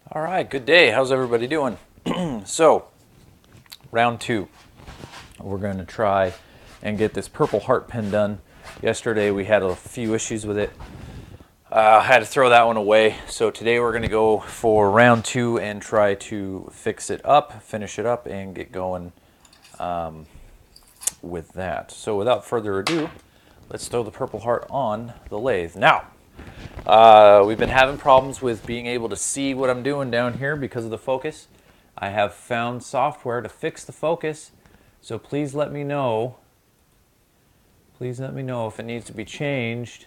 All right, good day. How's everybody doing? So, round two. We're going to try and get this purple heart pen done. Yesterday we had a few issues with it. I had to throw that one away. So today we're going to go for round two and try to fix it up, finish it up, and get going with that. So without further ado, let's throw the purple heart on the lathe. Now, we've been having problems with being able to see what I'm doing down here because of the focus. I have found software to fix the focus, so please let me know. Please let me know if it needs to be changed.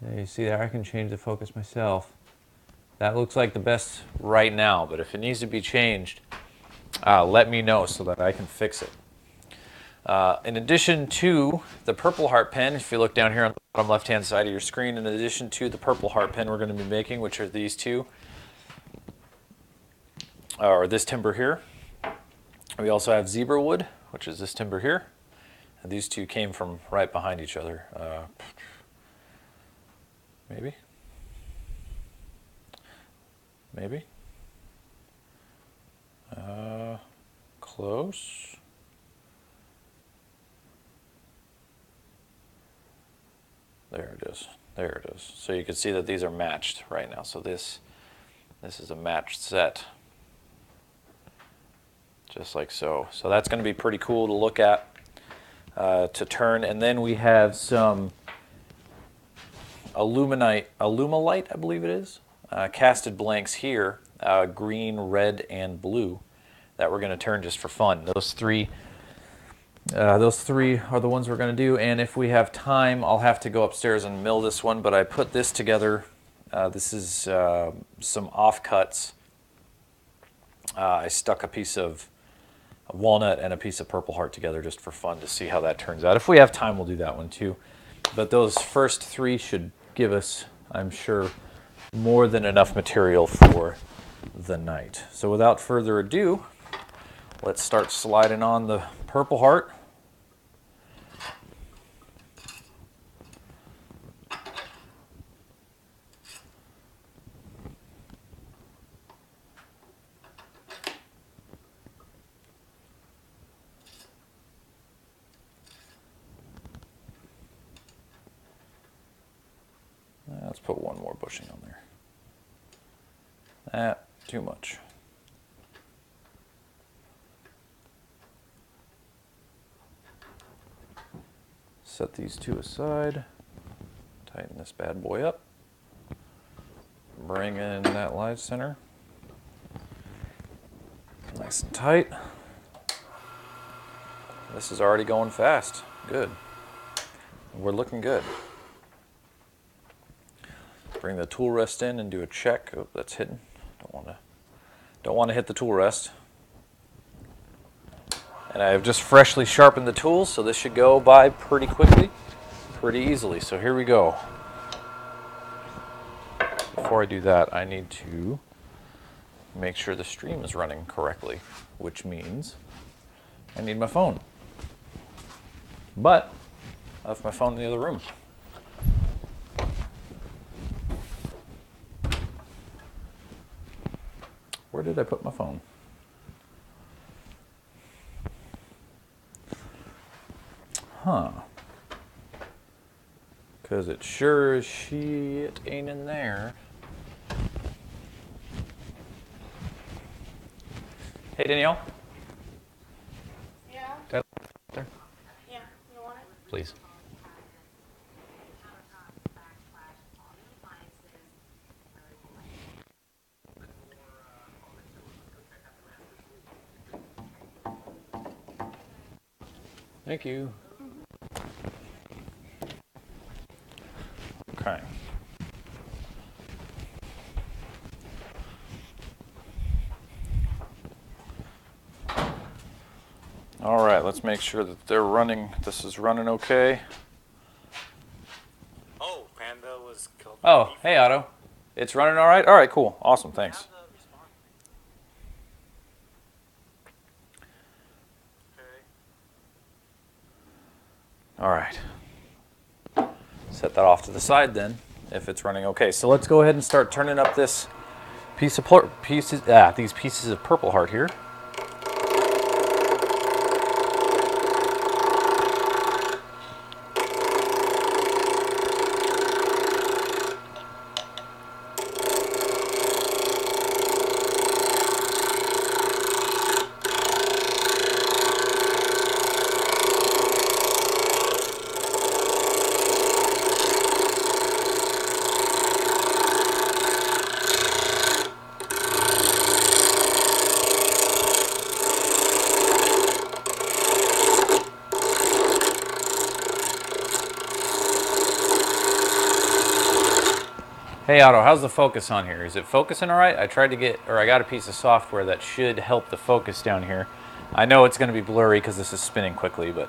There, you see there, I can change the focus myself. That looks like the best right now, but if it needs to be changed, let me know so that I can fix it. In addition to the purple heart pen, if you look down here on the bottom left-hand side of your screen, in addition to the purple heart pen we're going to be making, which are these two, or this timber here, we also have zebra wood, which is this timber here. And these two came from right behind each other. Maybe? Maybe? Close. There it is. There it is. So you can see that these are matched right now. So this is a matched set. Just like so. So that's going to be pretty cool to look at, to turn. And then we have some Alumilite, I believe it is, casted blanks here, green, red, and blue, that we're going to turn just for fun. Those three are the ones we're going to do, and if we have time, I'll have to go upstairs and mill this one, but I put this together. This is some offcuts. I stuck a piece of walnut and a piece of purple heart together just for fun to see how that turns out. If we have time, we'll do that one too. But those first three should give us, I'm sure, more than enough material for the night. So without further ado, let's start sliding on the purple heart. Let's put one more bushing on there. Too much. Set these two aside. Tighten this bad boy up. Bring in that live center. Nice and tight. This is already going fast. Good. We're looking good. Bring the tool rest in and do a check. Oh, that's hidden. Don't want to hit the tool rest. And I have just freshly sharpened the tools, so this should go by pretty quickly, pretty easily. So here we go. Before I do that, I need to make sure the stream is running correctly, which means I need my phone. But I left my phone in the other room. Where did I put my phone? Huh. Because it sure as shit ain't in there. Hey, Danielle? Yeah? There? Yeah. You want it? Please. Thank you. Okay. All right, let's make sure that they're running. This is running okay. Oh, Panda was killed. Oh, hey, Otto. It's running all right? All right, cool. Awesome, thanks. All right. Set that off to the side then, if it's running okay. So let's go ahead and start turning up this These pieces of Purple Heart here. Hey Otto, how's the focus on here? Is it focusing all right? I got a piece of software that should help the focus down here. I know it's going to be blurry because this is spinning quickly, but...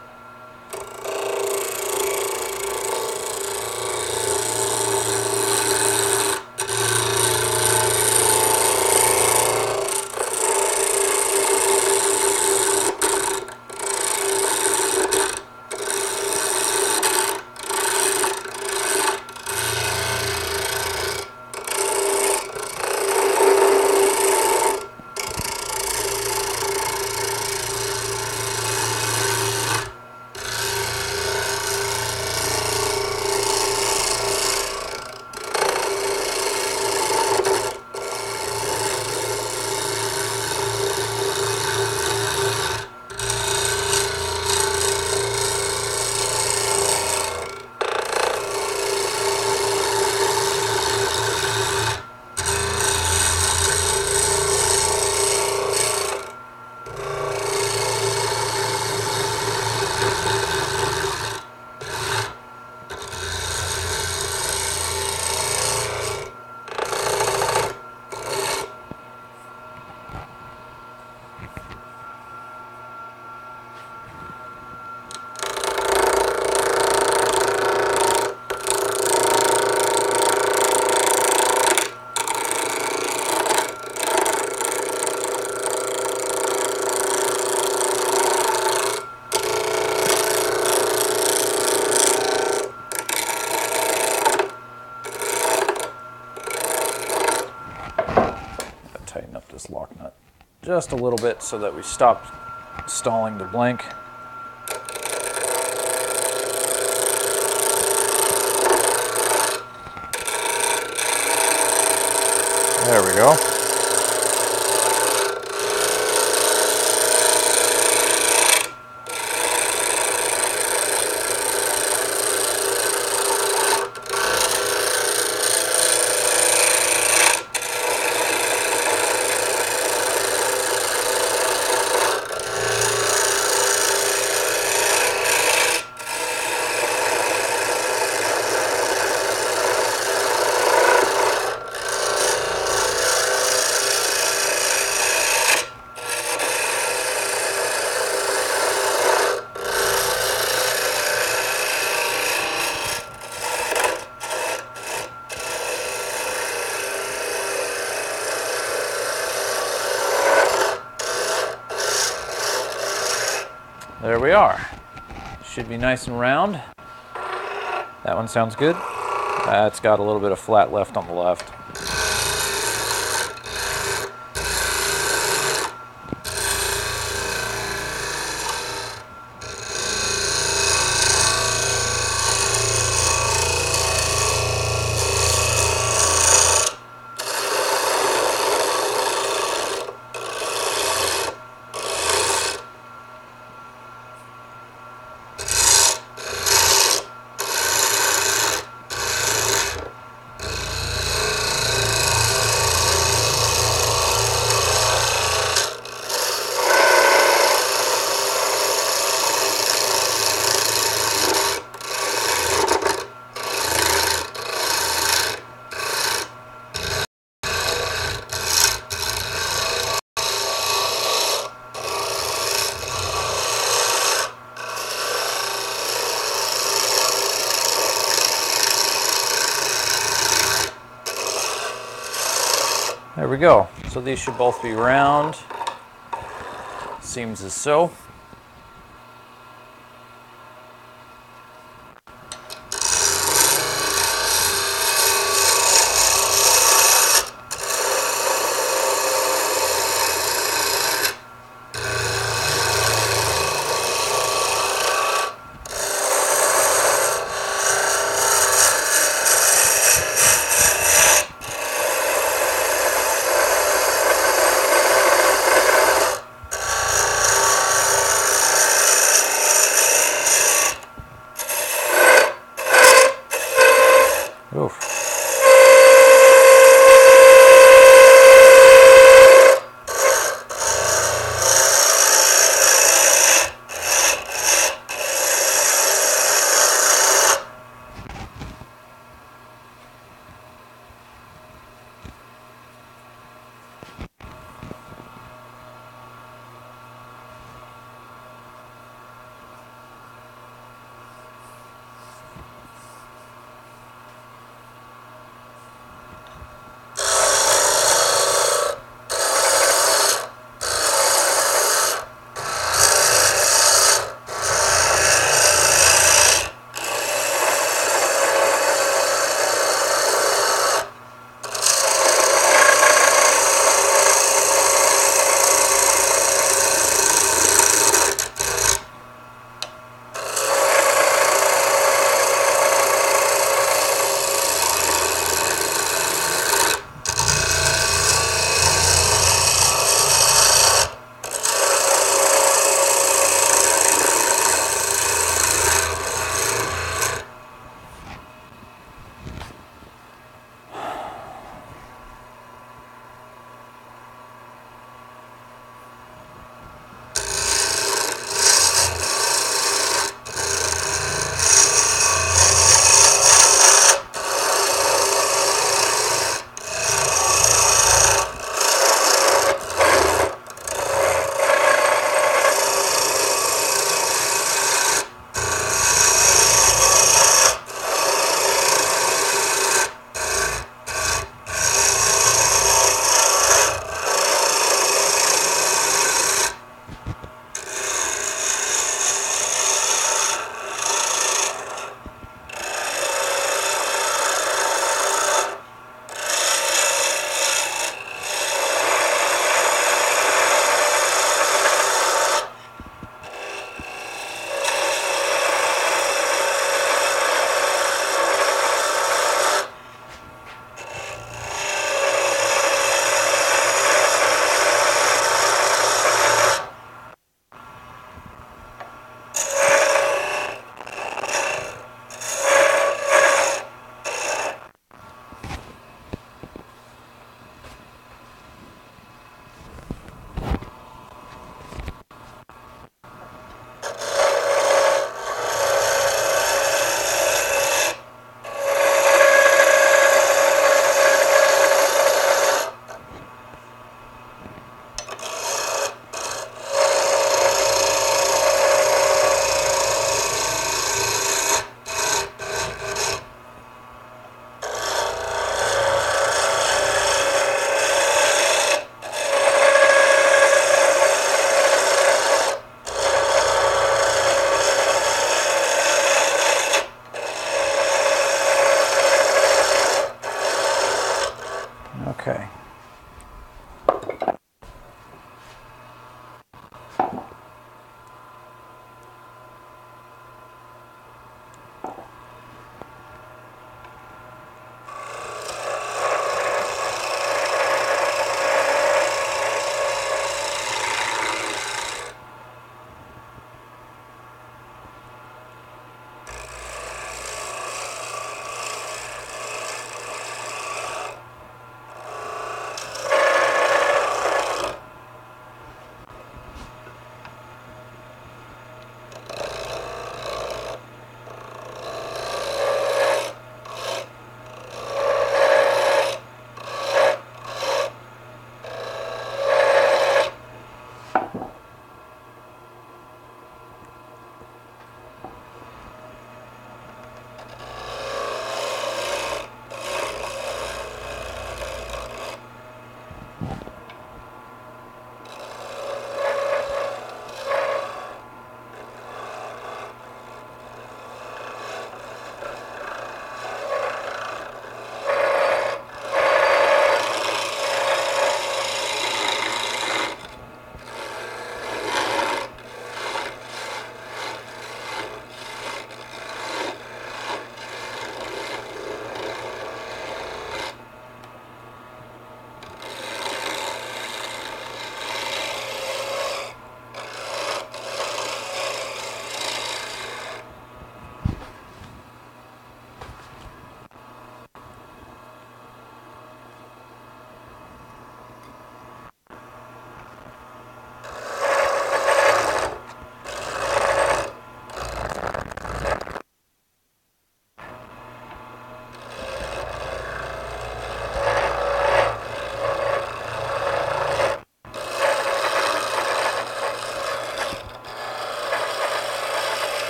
Tighten up this lock nut just a little bit so that we stop stalling the blank. There we go. There we are. Should be nice and round. That one sounds good. It's got a little bit of flat left on the left. There we go. So these should both be round. Seems as so.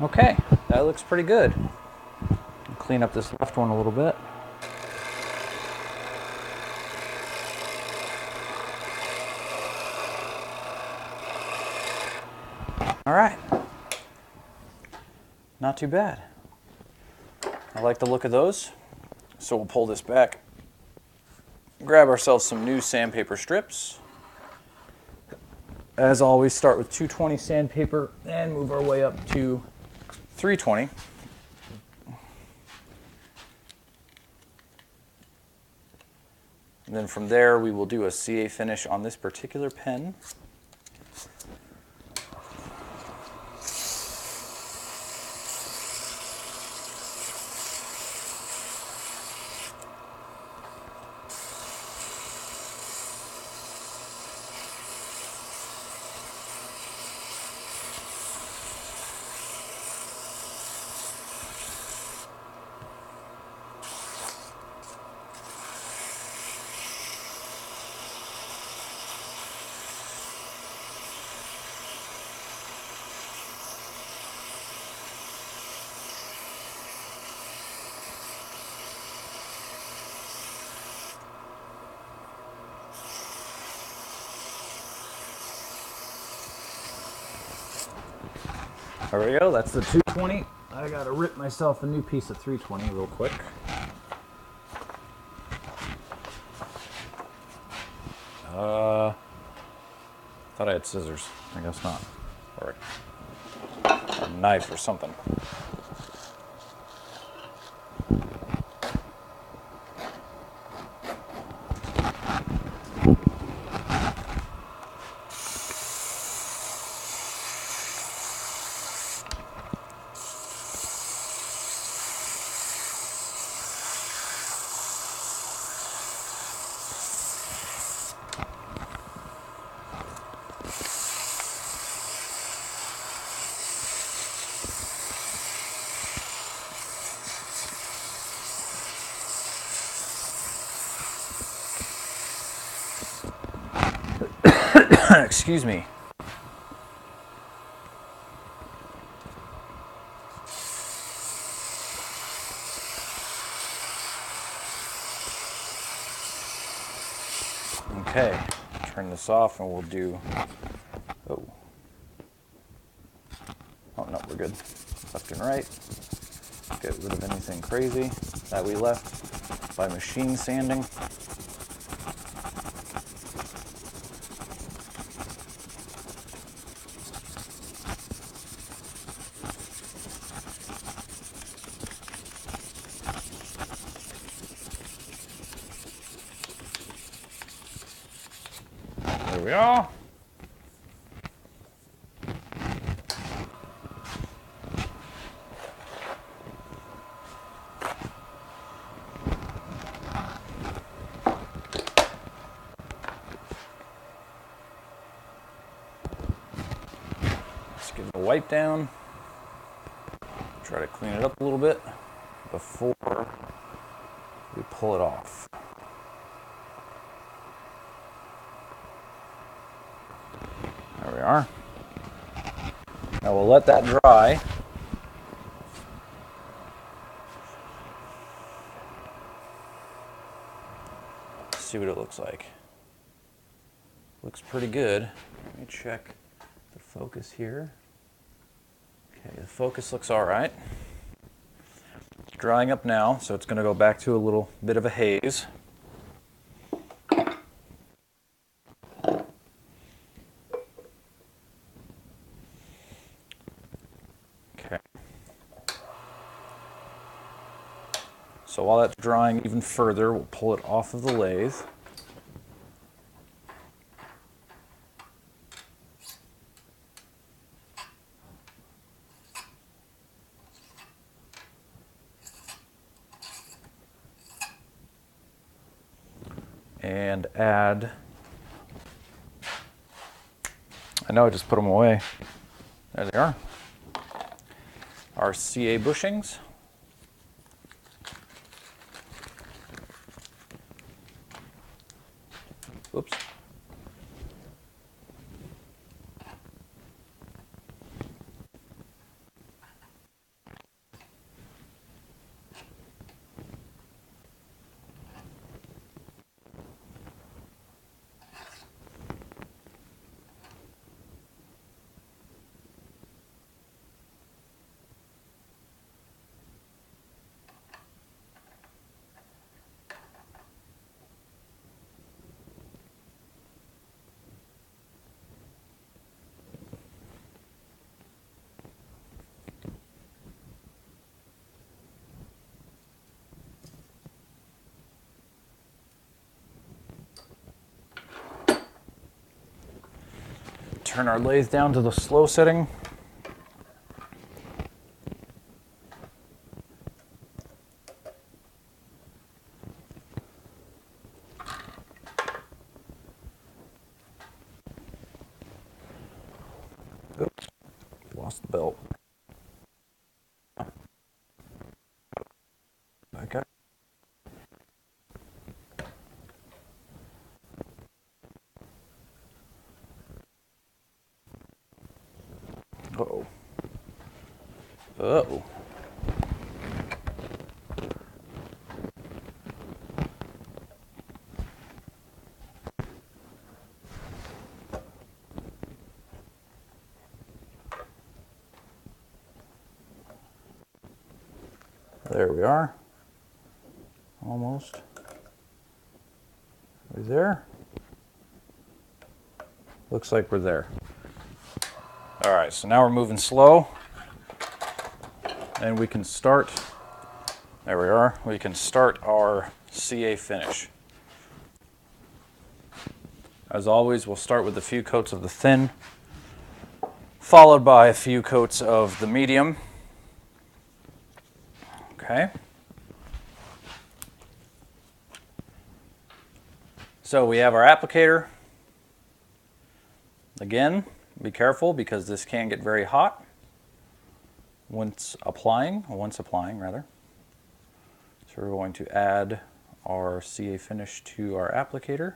Okay, that looks pretty good. Clean up this left one a little bit. All right, not too bad. I like the look of those. So we'll pull this back, grab ourselves some new sandpaper strips. As always, start with 220 sandpaper and move our way up to 320. And then from there, we will do a CA finish on this particular pen. There we go, that's the 220. I gotta rip myself a new piece of 320 real quick. Thought I had scissors. I guess not. Or a knife or something. excuse me. Okay, turn this off and we'll do, oh no, we're good. Left and right. Get rid of anything crazy that we left by machine sanding. There we are. Let's give it a wipe down. Try to clean it up a little bit before we pull it off. There we are. Now we'll let that dry. See what it looks like. Looks pretty good. Let me check the focus here. Okay, the focus looks all right. It's drying up now, so it's going to go back to a little bit of a haze. Okay. So while that's drying even further, we'll pull it off of the lathe. And add, I know I just put them away. There they are. Our CA bushings. Oops. Turn our lathe down to the slow setting. Oops, lost the belt. Okay. Uh-oh. Uh-oh. There we are. Almost. Are we there? Looks like we're there. All right, so now we're moving slow. And we can start, there we are, we can start our CA finish. As always, we'll start with a few coats of the thin, followed by a few coats of the medium. Okay. So we have our applicator. Again, be careful because this can get very hot once applying rather. So we're going to add our CA finish to our applicator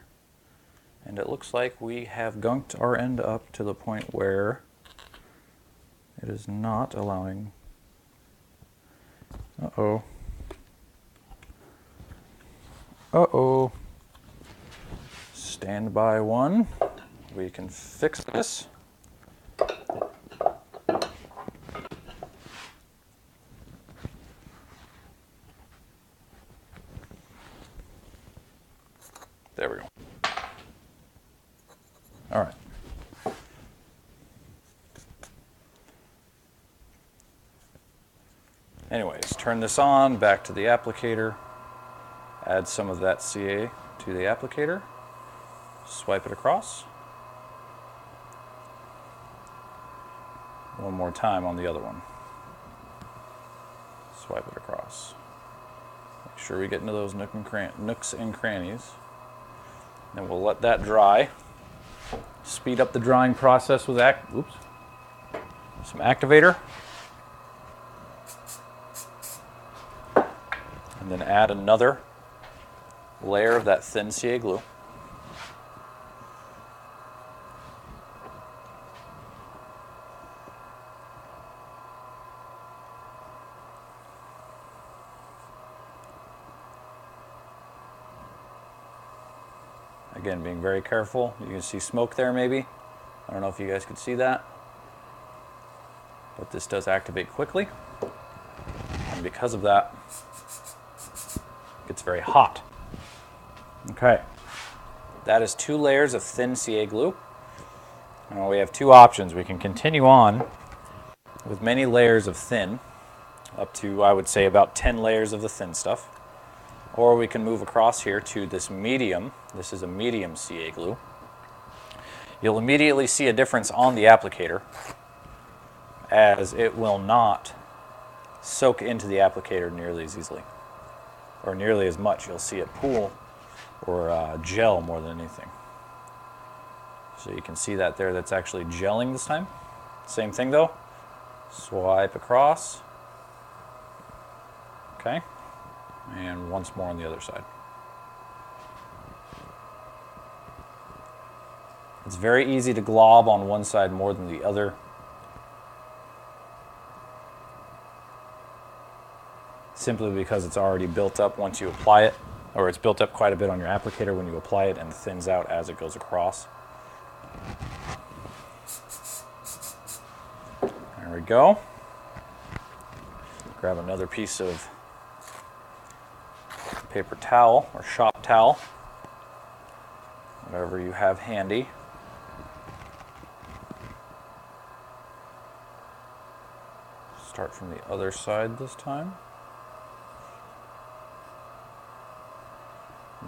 And it looks like we have gunked our end up to the point where it is not allowing. Uh-oh. Uh-oh. Stand by one. We can fix this. There we go. All right. Anyways, turn this on, back to the applicator, add some of that CA to the applicator, swipe it across. One more time on the other one. Swipe it across. Make sure we get into those nooks and crannies. Then we'll let that dry. Speed up the drying process with some activator. And then add another layer of that thin CA glue. Again, being very careful. You can see smoke there maybe. I don't know if you guys could see that. But this does activate quickly. And because of that, it gets very hot. Okay. That is 2 layers of thin CA glue. Now we have 2 options. We can continue on with many layers of thin, up to, I would say, about 10 layers of the thin stuff. Or we can move across here to this medium. This is a medium CA glue. You'll immediately see a difference on the applicator, as it will not soak into the applicator nearly as easily, or nearly as much. You'll see it pool or gel more than anything. So you can see that there, that's actually gelling this time. Same thing though. Swipe across. Okay. And once more on the other side. It's very easy to glob on one side more than the other. Simply because it's already built up once you apply it, or it's built up quite a bit on your applicator when you apply it and thins out as it goes across. There we go. Grab another piece of paper towel or shop towel, whatever you have handy. Start from the other side this time.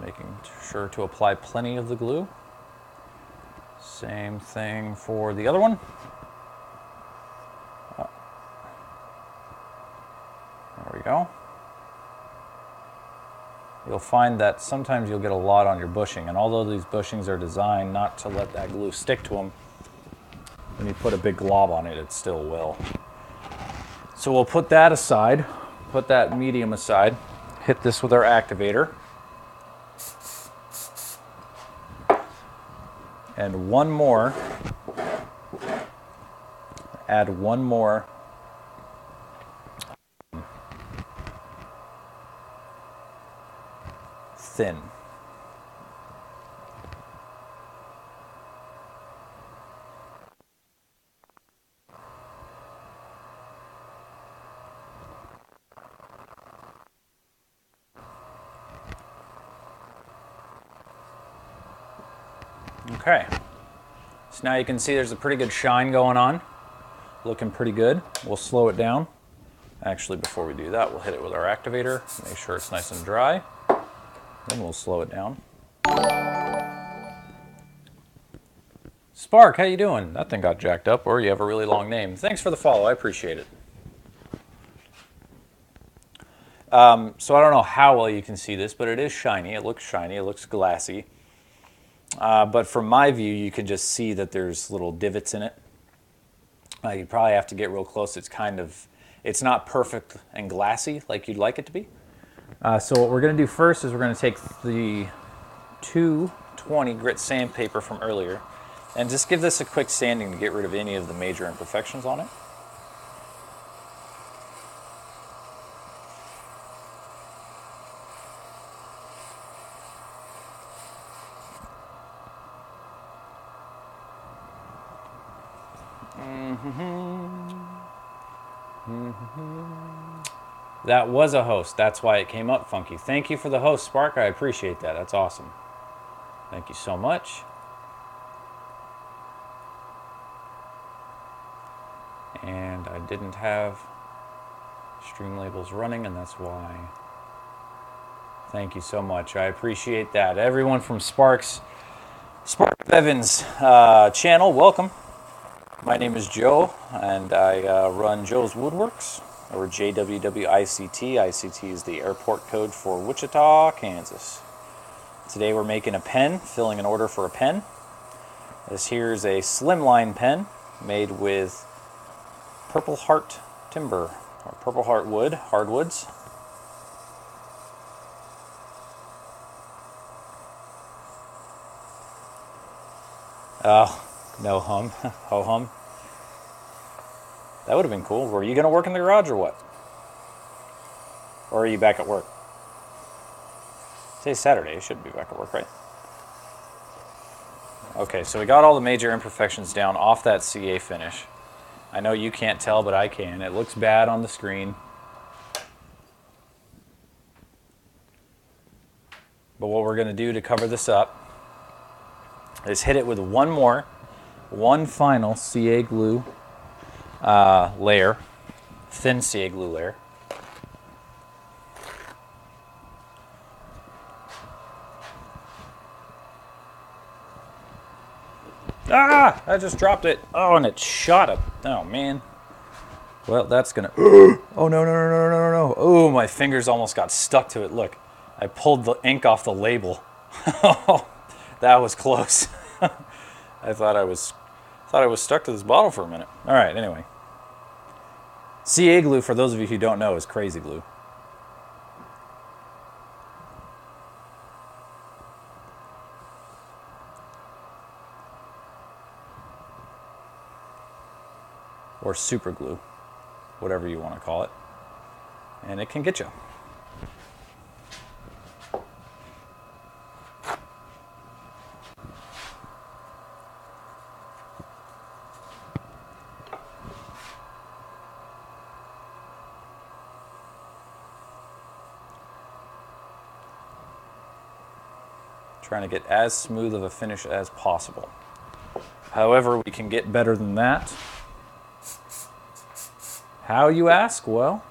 Making sure to apply plenty of the glue. Same thing for the other one. There we go. You'll find that sometimes you'll get a lot on your bushing, and although these bushings are designed not to let that glue stick to them, when you put a big glob on it, it still will. So we'll put that aside, put that medium aside, hit this with our activator, and one more, add one more thin. Okay, so now you can see there's a pretty good shine going on, looking pretty good. We'll slow it down. Actually, before we do that, we'll hit it with our activator, make sure it's nice and dry. Then we'll slow it down. Spark, how you doing? That thing got jacked up, or you have a really long name. Thanks for the follow, I appreciate it. So I don't know how well you can see this, but it is shiny. It looks glassy. But from my view, you can just see that there's little divots in it. You probably have to get real close. It's not perfect and glassy like you'd like it to be. So what we're going to do first is we're going to take the 2 20 grit sandpaper from earlier. And just give this a quick sanding to get rid of any of the major imperfections on it. That was a host. That's why it came up funky. Thank you for the host, Spark. I appreciate that. That's awesome. Thank you so much. And I didn't have stream labels running, and that's why. Thank you so much. I appreciate that. Everyone from Spark Bevan's channel, welcome. My name is Joe, and I run Joe's Woodworks, or JWWICT. ICT is the airport code for Wichita, Kansas. Today we're making a pen, filling an order for a pen. This here is a slimline pen made with Purple Heart timber, or Purple Heart wood, hardwoods. Oh, no hum, ho hum. That would have been cool. Were you going to work in the garage or what? Or are you back at work? Today's Saturday. You shouldn't be back at work, right? Okay, so we got all the major imperfections down off that CA finish. I know you can't tell, but I can. It looks bad on the screen. But what we're going to do to cover this up is hit it with one final CA glue layer, thin CA glue layer. Ah! I just dropped it. Oh, and it shot up. Oh, man. Well, that's gonna... Oh, no, no, no, no, no, no, no. Oh, my fingers almost got stuck to it. Look, I pulled the ink off the label. That was close. I thought I was stuck to this bottle for a minute. All right, anyway. CA glue, for those of you who don't know, is crazy glue. Or super glue, whatever you want to call it. And it can get you. Trying to get as smooth of a finish as possible. However, we can get better than that. How, you ask? Well,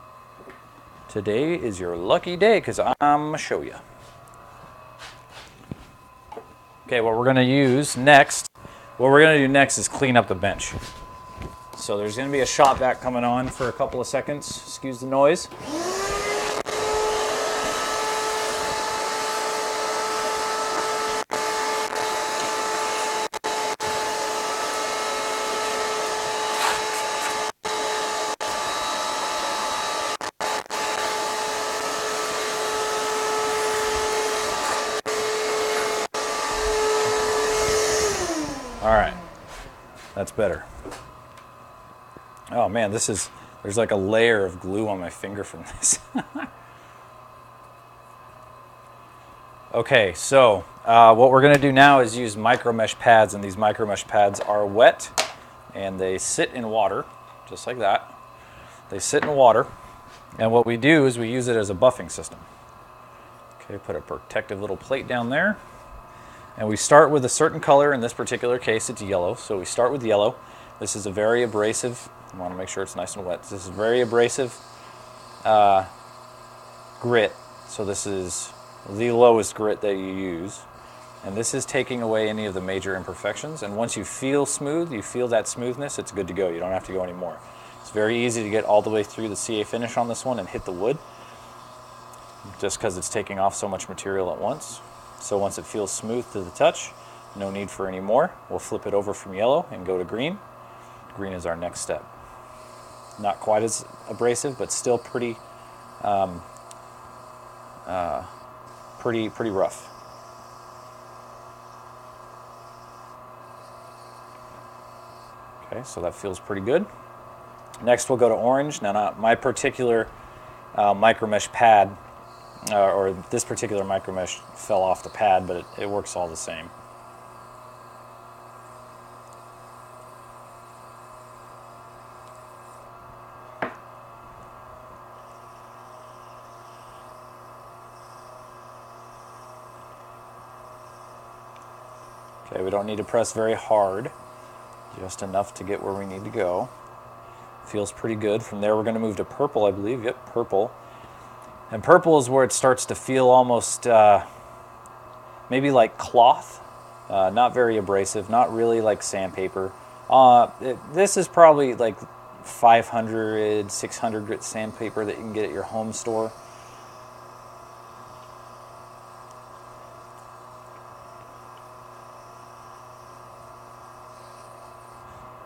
today is your lucky day because I'm going to show you. Okay, what we're going to use next, is clean up the bench. So there's going to be a shop vac coming on for a couple of seconds. Excuse the noise. All right, that's better. Oh man, there's like a layer of glue on my finger from this. Okay, so what we're gonna do now is use micro mesh pads, and these micro mesh pads are wet and they sit in water, just like that. They sit in water, and what we do is we use it as a buffing system. Okay, put a protective little plate down there. And we start with a certain color. In this particular case, it's yellow. So we start with yellow. This is a very abrasive. I want to make sure it's nice and wet. This is very abrasive grit. So this is the lowest grit that you use. And this is taking away any of the major imperfections. And once you feel smooth, you feel that smoothness, it's good to go. You don't have to go anymore. It's very easy to get all the way through the CA finish on this one and hit the wood, just because it's taking off so much material at once. So once it feels smooth to the touch, no need for any more. We'll flip it over from yellow and go to green. Green is our next step. Not quite as abrasive, but still pretty rough. Okay, so that feels pretty good. Next we'll go to orange. Now, not my particular micro mesh pad, or this particular micro mesh fell off the pad, but it works all the same. Okay, we don't need to press very hard, just enough to get where we need to go. Feels pretty good. From there we're going to move to purple, I believe. Yep, purple. And purple is where it starts to feel almost maybe like cloth. Not very abrasive, not really like sandpaper. This is probably like 500, 600 grit sandpaper that you can get at your home store.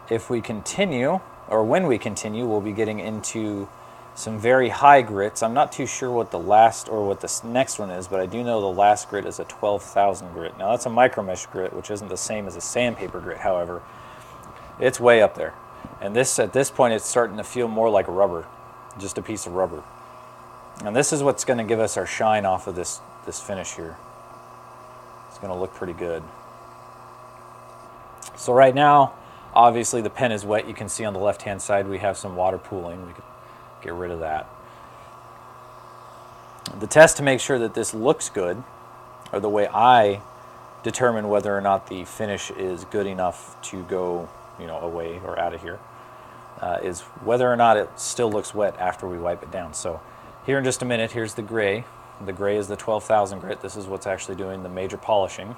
If we continue, or when we continue, we'll be getting into some very high grits. I'm not too sure what the last or what this next one is, but I do know the last grit is a 12,000 grit. Now that's a micro mesh grit, which isn't the same as a sandpaper grit, however. It's way up there. And this, at this point, it's starting to feel more like rubber, just a piece of rubber. And this is what's going to give us our shine off of this finish here. It's going to look pretty good. So right now, obviously the pen is wet. You can see on the left-hand side we have some water pooling. We could get rid of that. The test to make sure that this looks good, or the way I determine whether or not the finish is good enough to go, away or out of here, is whether or not it still looks wet after we wipe it down. So here in just a minute, here's the gray. The gray is the 12,000 grit. This is what's actually doing the major polishing.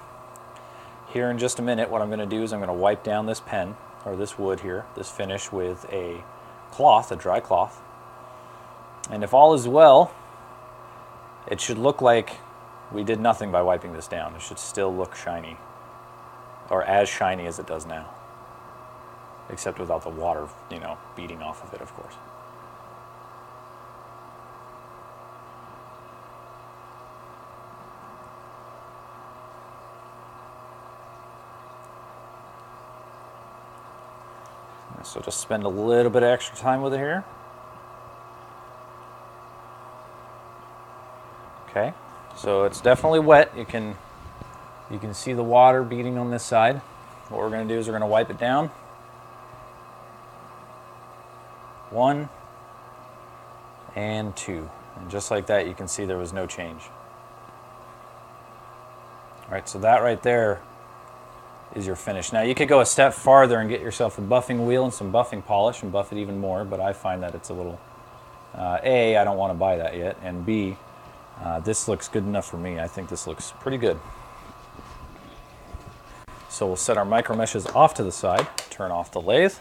Here in just a minute, what I'm going to do is I'm going to wipe down this pen, or this wood here, this finish, with a cloth, a dry cloth. And if all is well, it should look like we did nothing by wiping this down. It should still look shiny, or as shiny as it does now, except without the water, beating off of it, of course. So just spend a little bit of extra time with it here. Okay, so it's definitely wet. You can see the water beating on this side. What we're going to do is we're going to wipe it down. 1 and 2. And just like that, you can see there was no change. All right, so that right there is your finish. Now you could go a step farther and get yourself a buffing wheel and some buffing polish and buff it even more, but I find that it's a little, A, I don't want to buy that yet, and B, this looks good enough for me. I think this looks pretty good. So we'll set our micro meshes off to the side, turn off the lathe,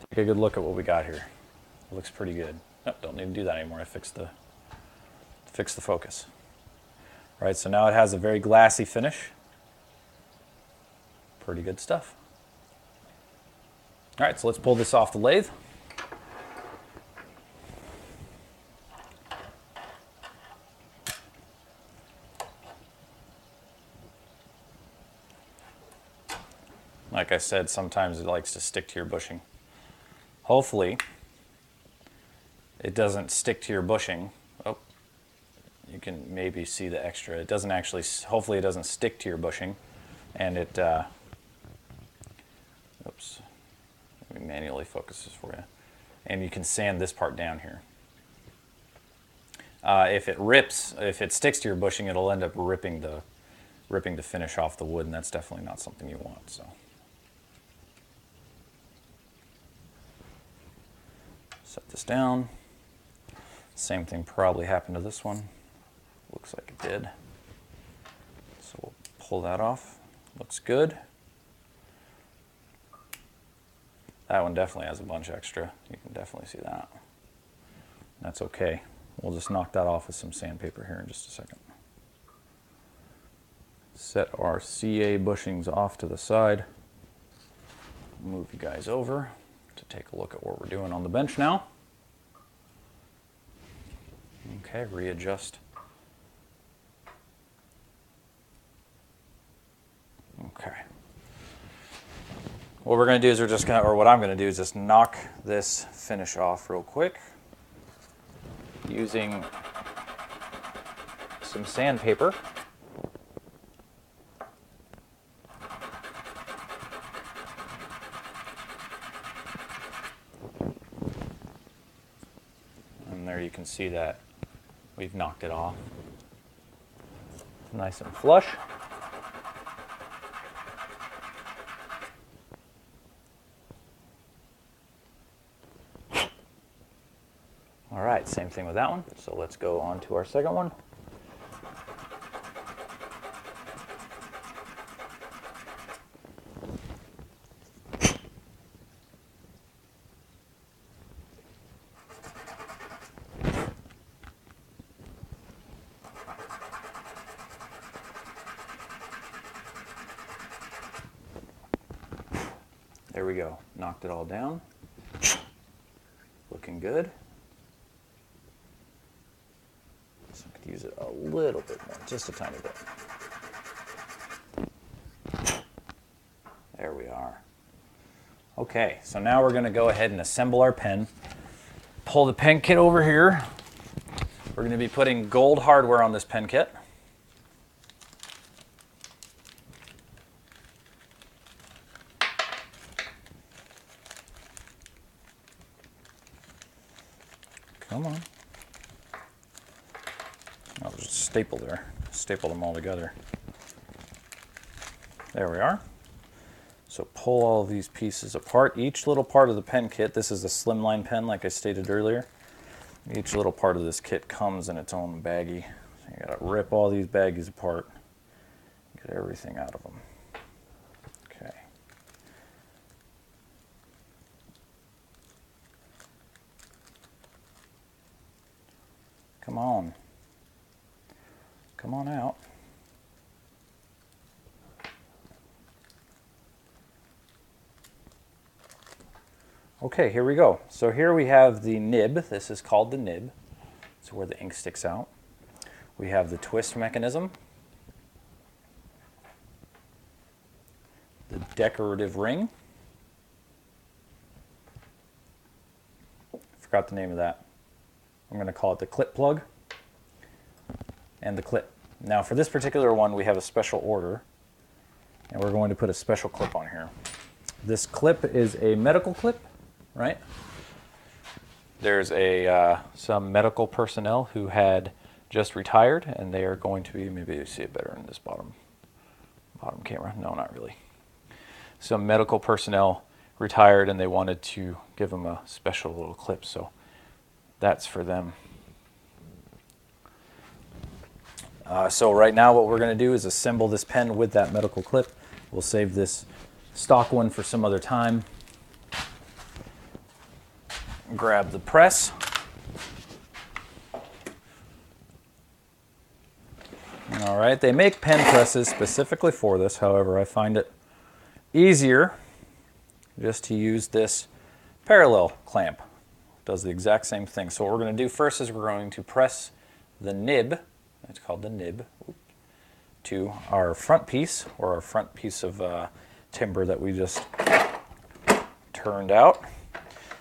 take a good look at what we got here. It looks pretty good. Oh, don't need to do that anymore. I fixed the focus. All right, so now it has a very glassy finish. Pretty good stuff. All right, so let's pull this off the lathe. Like I said, sometimes it likes to stick to your bushing. Hopefully, it doesn't stick to your bushing. Oh, you can maybe see the extra. It doesn't actually, hopefully it doesn't stick to your bushing, and it, oops, let me manually focus this for you. And you can sand this part down here. If it sticks to your bushing, it'll end up ripping the finish off the wood, and that's definitely not something you want. So set this down. Same thing probably happened to this one. Looks like it did. So we'll pull that off. Looks good. That one definitely has a bunch extra. You can definitely see that. That's okay. We'll just knock that off with some sandpaper here in just a second. Set our CA bushings off to the side. Move you guys over to take a look at what we're doing on the bench now. Okay, readjust. Okay. what we're going to do is what I'm going to do is just knock this finish off real quick using some sandpaper. And there you can see that we've knocked it off. Nice and flush. All right, same thing with that one. So let's go on to our second one. There we go, knocked it all down. Looking good. So I could use it a little bit more, just a tiny bit. There we are. Okay, so now we're going to go ahead and assemble our pen. Pull the pen kit over here. We're going to be putting gold hardware on this pen kit. Come on. I'll just staple there. Staple them all together. There we are. So pull all of these pieces apart. Each little part of the pen kit, this is a slimline pen like I stated earlier. Each little part of this kit comes in its own baggie. So you gotta rip all these baggies apart. Get everything out of them. Okay. Come on. Come on out. Okay, here we go. So here we have the nib. This is called the nib. It's where the ink sticks out. We have the twist mechanism, the decorative ring. Forgot the name of that. I'm going to call it the clip plug and the clip. Now for this particular one, we have a special order, and we're going to put a special clip on here. This clip is a medical clip, right? There's some medical personnel who had just retired, and they are going to be, maybe you see it better in this bottom camera. No, not really. Some medical personnel retired, and they wanted to give them a special little clip, so that's for them. So right now what we're going to do is assemble this pen with that medical clip. We'll save this stock one for some other time. Grab the press. All right, they make pen presses specifically for this. However, I find it easier just to use this parallel clamp. It does the exact same thing. So what we're going to do first is we're going to press the nib, it's called the nib, to our front piece, or our front piece of timber that we just turned out.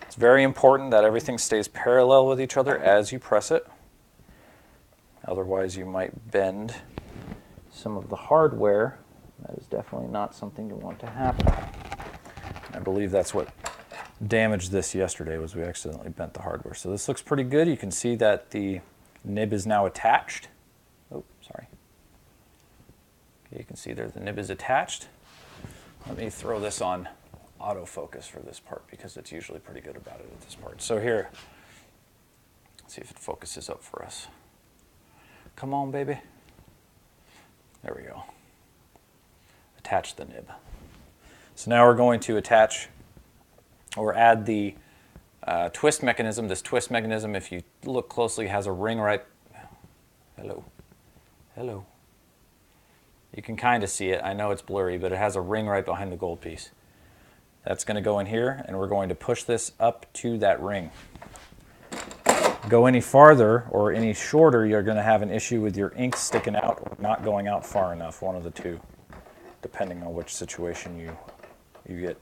It's very important that everything stays parallel with each other as you press it. Otherwise you might bend some of the hardware. That is definitely not something you want to happen. I believe that's what damaged this yesterday, was we accidentally bent the hardware. So this looks pretty good. You can see that the nib is now attached. Oh, sorry. Okay, you can see there the nib is attached. Let me throw this on autofocus for this part, because it's usually pretty good about it at this part. So here, let's see if it focuses up for us. Come on, baby. There we go. Attach the nib. So now we're going to attach or add the twist mechanism. This twist mechanism, if you look closely, has a ring right... Hello. Hello. You can kind of see it. I know it's blurry, but it has a ring right behind the gold piece. That's going to go in here, and we're going to push this up to that ring. Go any farther or any shorter, you're going to have an issue with your ink sticking out or not going out far enough, one of the two, depending on which situation you get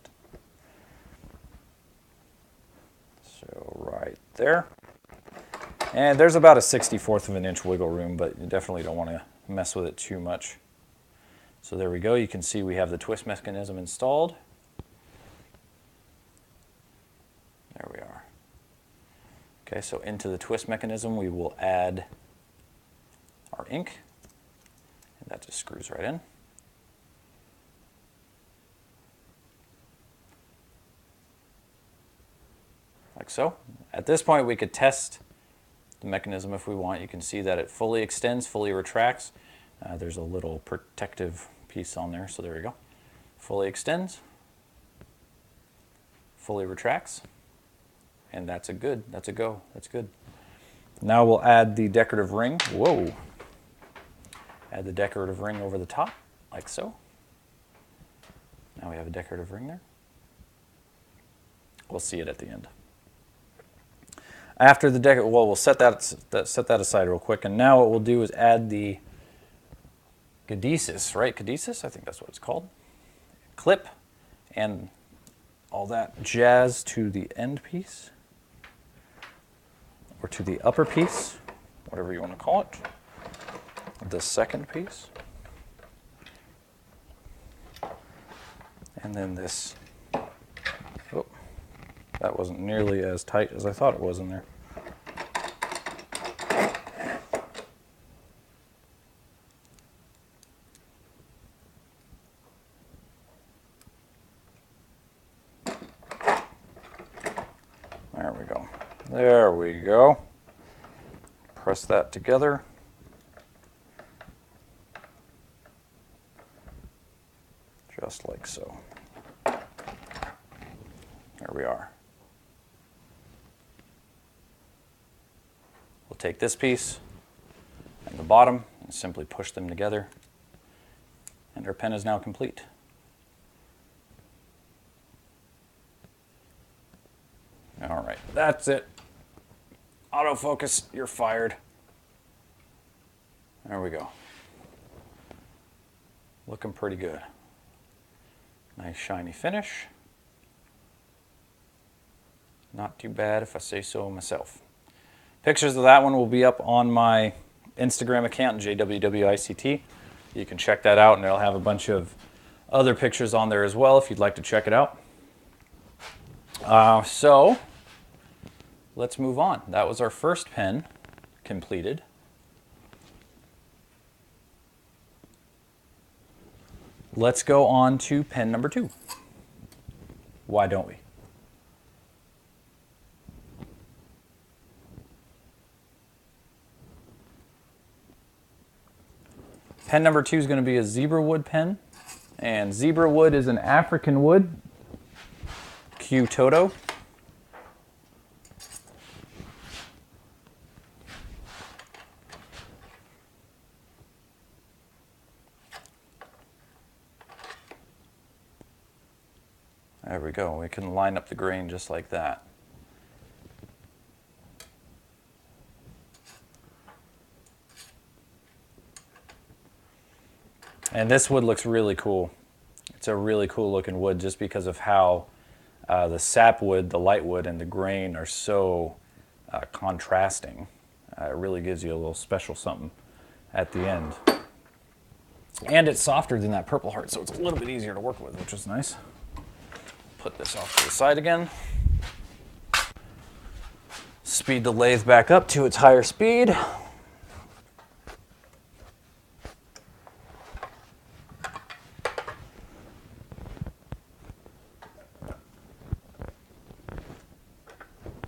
right there. And there's about a 64th of an inch wiggle room, but you definitely don't want to mess with it too much. So there we go. You can see we have the twist mechanism installed. There we are. Okay, so into the twist mechanism we will add our ink. And that just screws right in. Like so. At this point we could test the mechanism if we want. You can see that it fully extends, fully retracts. There's a little protective piece on there, so there we go. Fully extends, fully retracts, and that's a go. That's good. Now we'll add the decorative ring. Whoa. Add the decorative ring over the top, like so. Now we have a decorative ring there. We'll see it at the end. After the we'll set that aside real quick, and now what we'll do is add the caduceus, right? Caduceus, I think that's what it's called. Clip and all that jazz to the end piece, or to the upper piece, whatever you want to call it. The second piece. And then this, oh, that wasn't nearly as tight as I thought it was in there. There we go. There we go. Press that together. Just like so. There we are. We'll take this piece and the bottom and simply push them together, and our pen is now complete. All right, that's it. Autofocus, you're fired. There we go. Looking pretty good. Nice shiny finish. Not too bad if I say so myself. Pictures of that one will be up on my Instagram account, JWWICT. You can check that out, and it'll have a bunch of other pictures on there as well if you'd like to check it out. So let's move on. That was our first pen completed. Let's go on to pen number 2. Why don't we? Pen number 2 is going to be a zebra wood pen. And zebra wood is an African wood, Q Toto. There we go. We can line up the grain just like that. And this wood looks really cool. It's a really cool looking wood just because of how the sapwood, the lightwood, and the grain are so contrasting. It really gives you a little special something at the end. And it's softer than that Purple Heart, so it's a little bit easier to work with, which is nice. Put this off to the side again. Speed the lathe back up to its higher speed.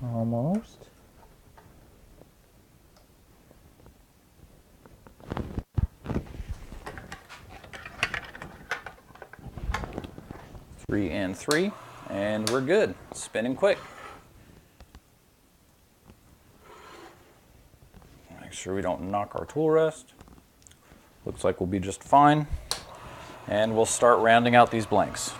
Almost. Three and 3, and we're good. Spinning quick. Make sure we don't knock our tool rest. Looks like we'll be just fine. And we'll start rounding out these blanks.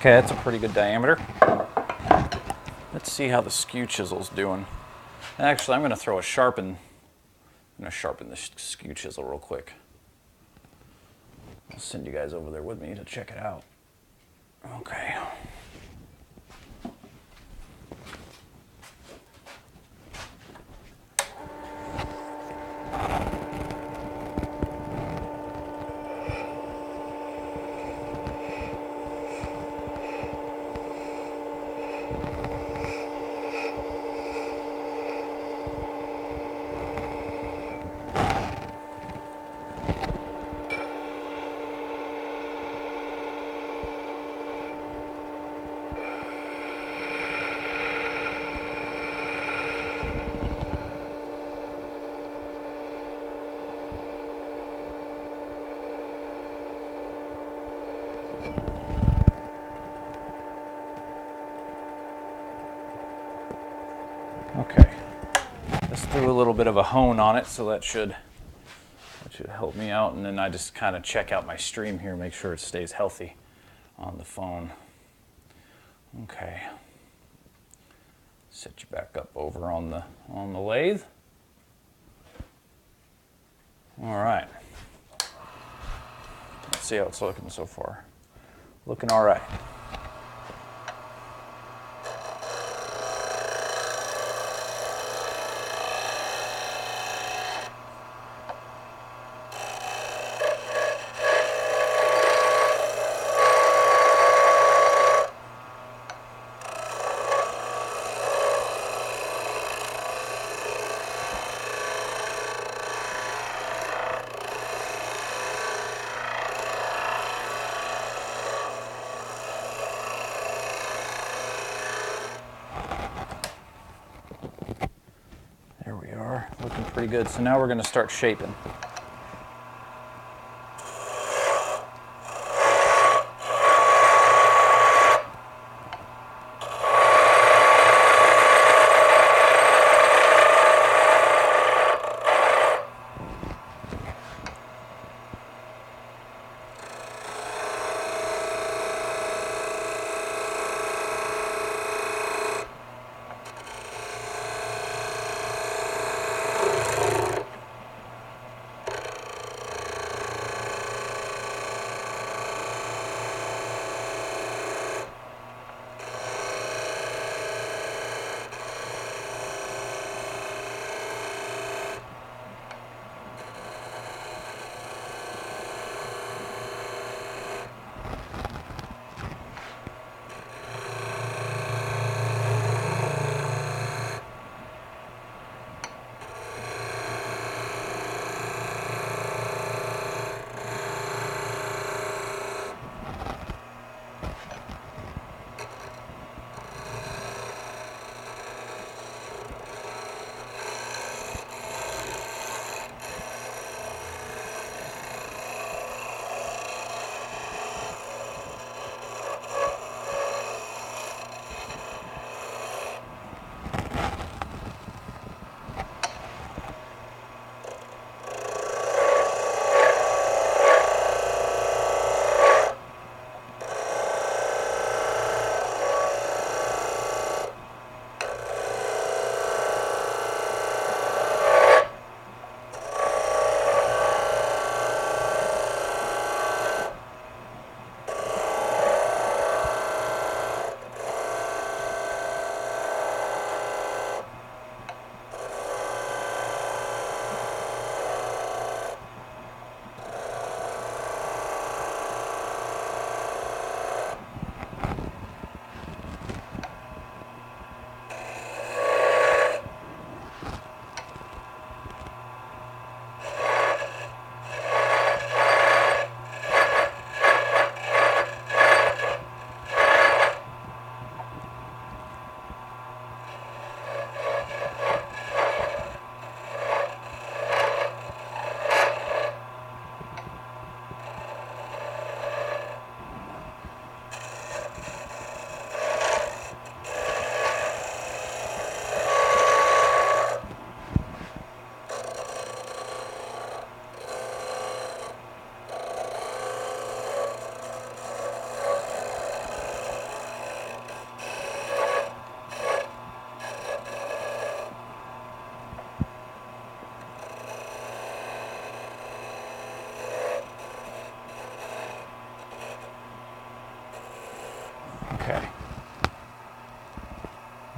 Okay, that's a pretty good diameter. Let's see how the skew chisel's doing. Actually, I'm going to throw a sharpen. I'm going to sharpen the skew chisel real quick. I'll send you guys over there with me to check it out. Okay. Okay. Let's do a little bit of a hone on it, so that should help me out. And then I just kind of check out my stream here, make sure it stays healthy on the phone. Okay. Set you back up over on the lathe. All right. Let's see how it's looking so far. Looking all right. There we are, looking pretty good. So now we're going to start shaping.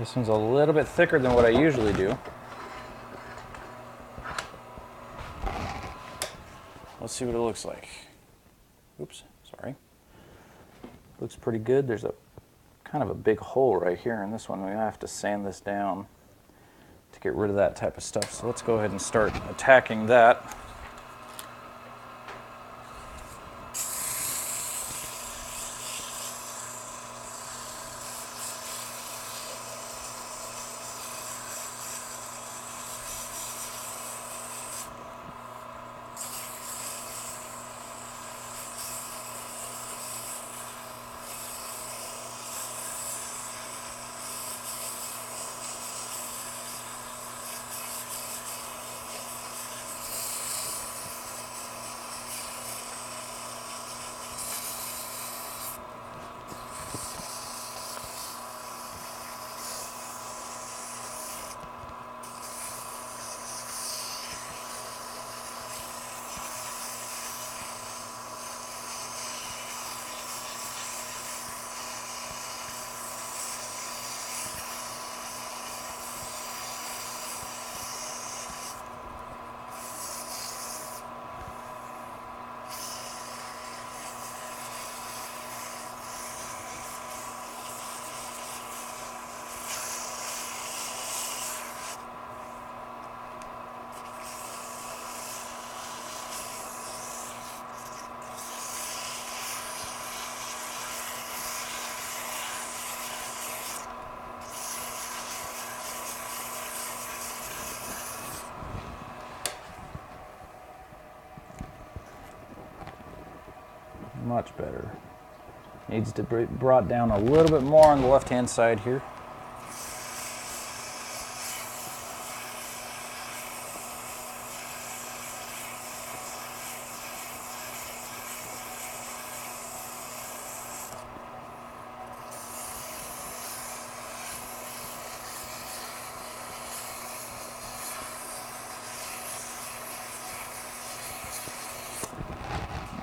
This one's a little bit thicker than what I usually do. Let's see what it looks like. Oops, sorry. Looks pretty good. There's a kind of a big hole right here in this one. We have to sand this down to get rid of that type of stuff. So let's go ahead and start attacking that. Much better. Needs to be brought down a little bit more on the left-hand side here.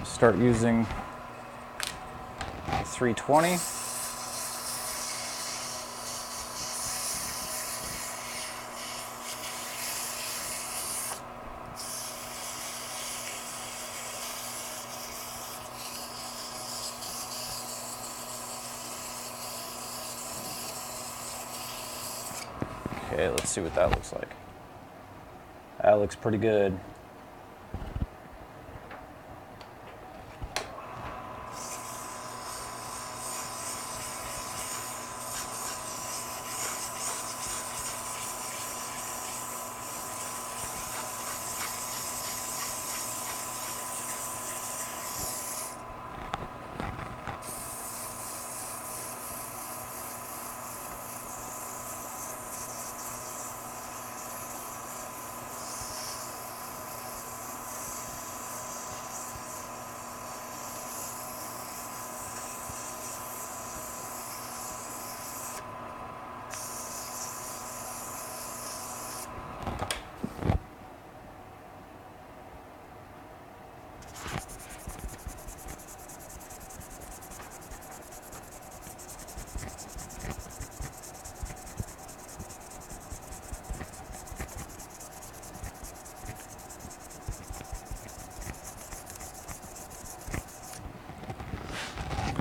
Start using 320. Okay, let's see what that looks like. That looks pretty good.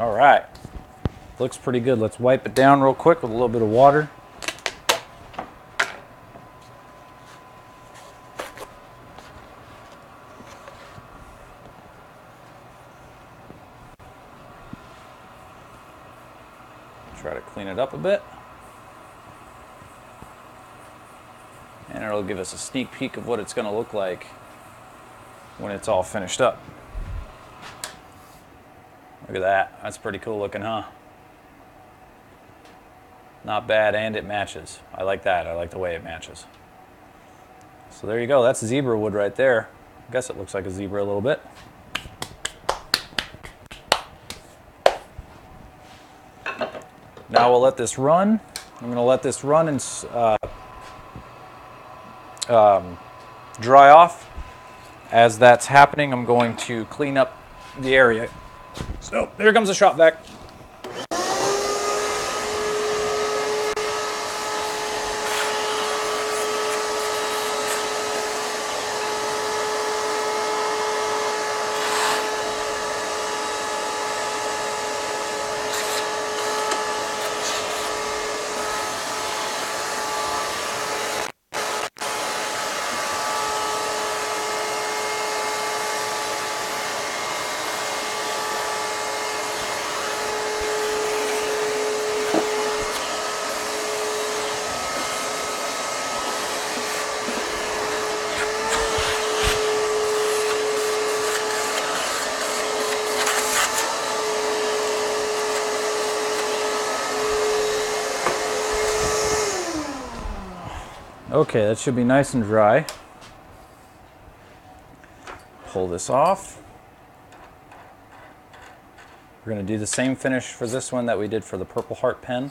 All right, looks pretty good. Let's wipe it down real quick with a little bit of water. Try to clean it up a bit. And it'll give us a sneak peek of what it's going to look like when it's all finished up. Look at that. That's pretty cool looking, huh? Not bad, and it matches. I like that. I like the way it matches. So there you go. That's zebra wood right there. I guess it looks like a zebra a little bit. Now we'll let this run. I'm going to let this run and dry off. As that's happening, I'm going to clean up the area. So here comes the shop vac. Okay, that should be nice and dry. Pull this off. We're going to do the same finish for this one that we did for the Purple Heart pen.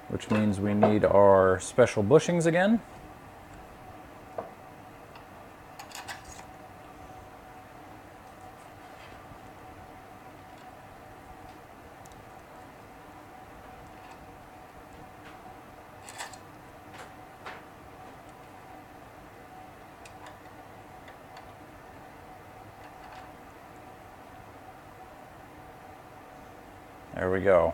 Which means we need our special bushings again. There we go.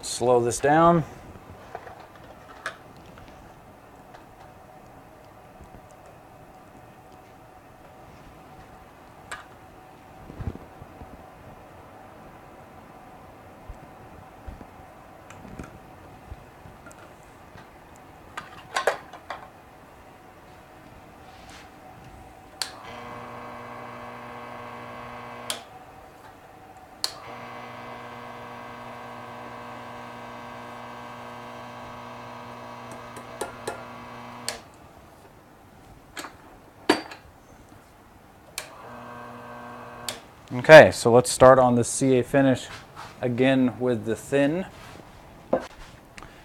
Slow this down. Okay, so let's start on the CA finish again with the thin.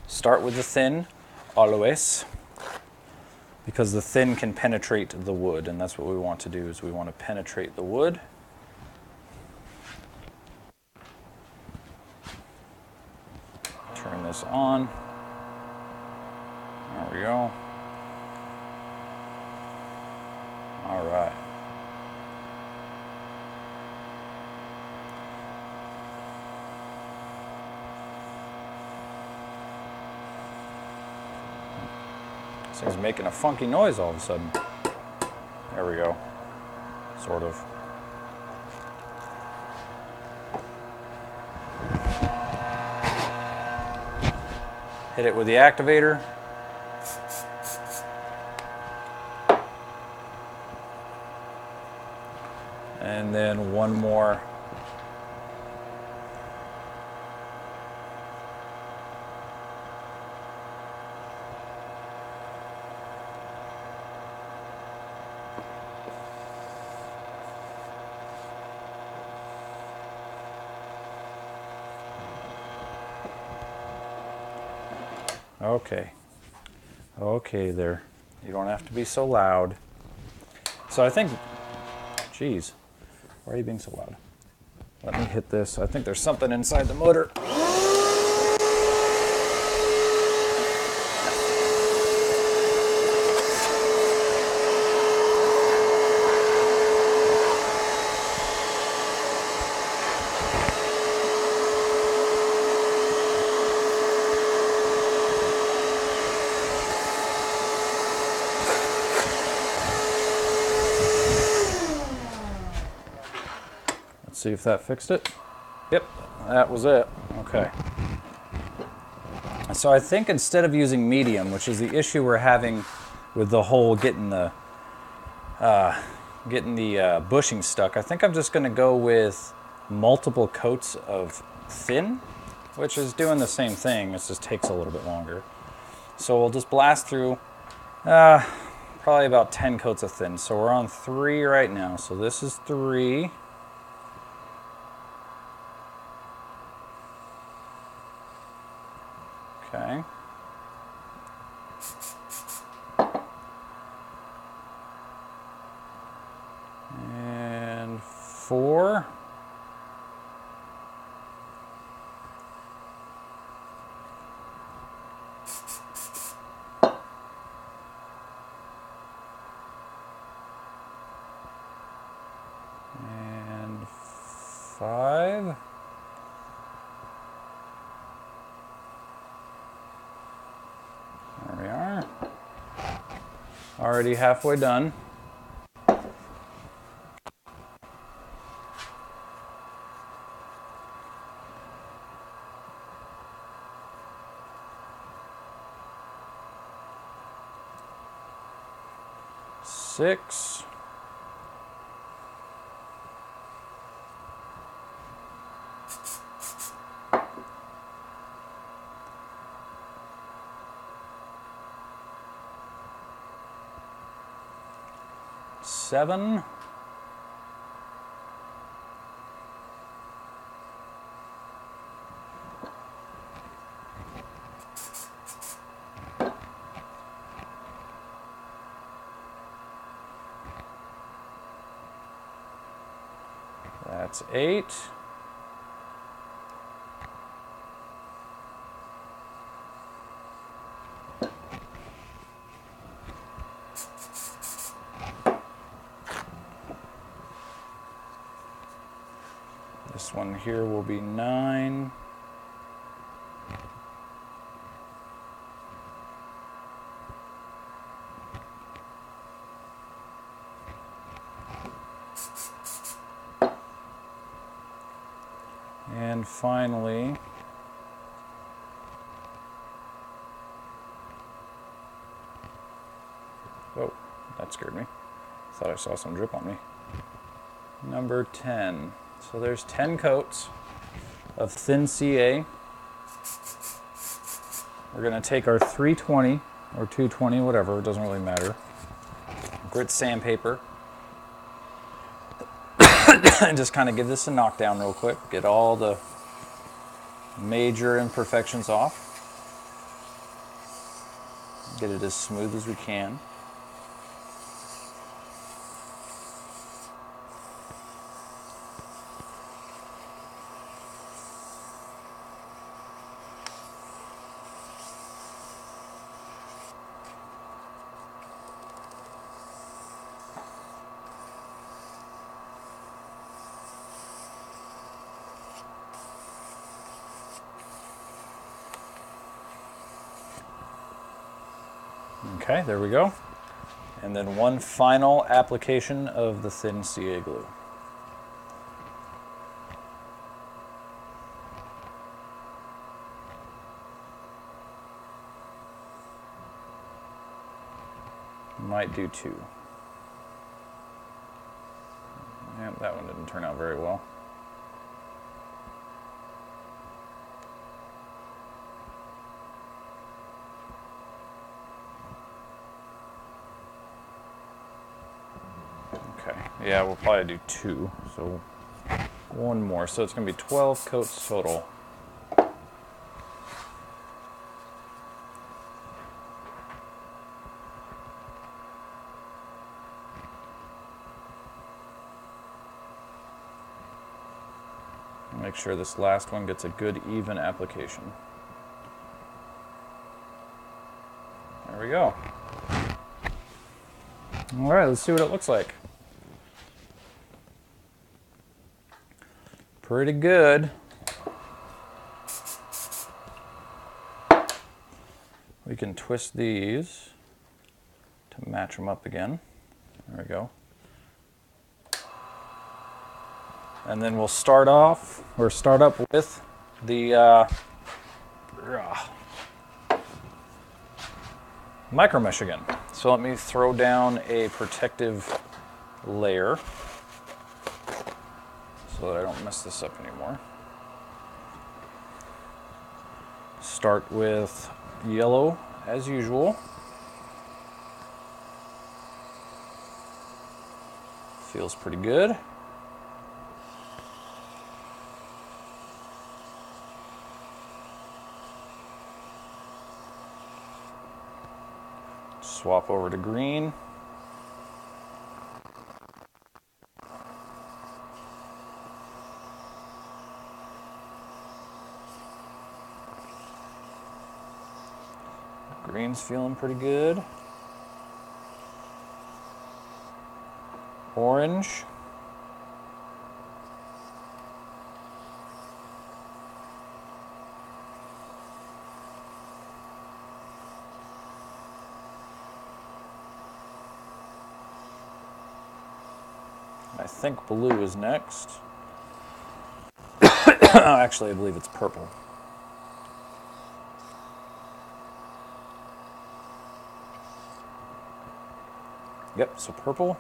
Start with the thin, always, because the thin can penetrate the wood, and that's what we want to do, is we want to penetrate the wood. Turn this on. There we go. All right. This thing's making a funky noise all of a sudden. There we go. Sort of. Hit it with the activator. And then one more. Okay. Okay there. You don't have to be so loud. So I think, geez, why are you being so loud? Let me hit this. I think there's something inside the motor. Let's see if that fixed it. Yep, that was it. Okay. So I think instead of using medium, which is the issue we're having with the whole getting the bushing stuck, I think I'm just going to go with multiple coats of thin, which is doing the same thing. It just takes a little bit longer. So we'll just blast through probably about 10 coats of thin. So we're on 3 right now. So this is 3. Okay. And 4. And 5. There we are. Already halfway done. 6. Seven. That's 8. This one here will be 9. And finally, oh, that scared me. Thought I saw some drip on me. Number 10. So there's 10 coats of thin CA. We're going to take our 320 or 220, whatever, it doesn't really matter. Grit sandpaper. And just kind of give this a knockdown real quick. Get all the major imperfections off. Get it as smooth as we can. Okay, there we go. And then one final application of the thin CA glue. Might do 2. Yeah, that one didn't turn out very well. Okay, yeah, we'll probably do 2, so one more. So it's going to be 12 coats total. Make sure this last one gets a good even application. There we go. All right, let's see what it looks like. Pretty good. We can twist these to match them up again. There we go. And then we'll start up with the micro mesh again. So let me throw down a protective layer so that I don't mess this up anymore. Start with yellow as usual. Feels pretty good. Swap over to green. Green's feeling pretty good. Orange. I think blue is next. Actually, I believe it's purple. Yep, so purple.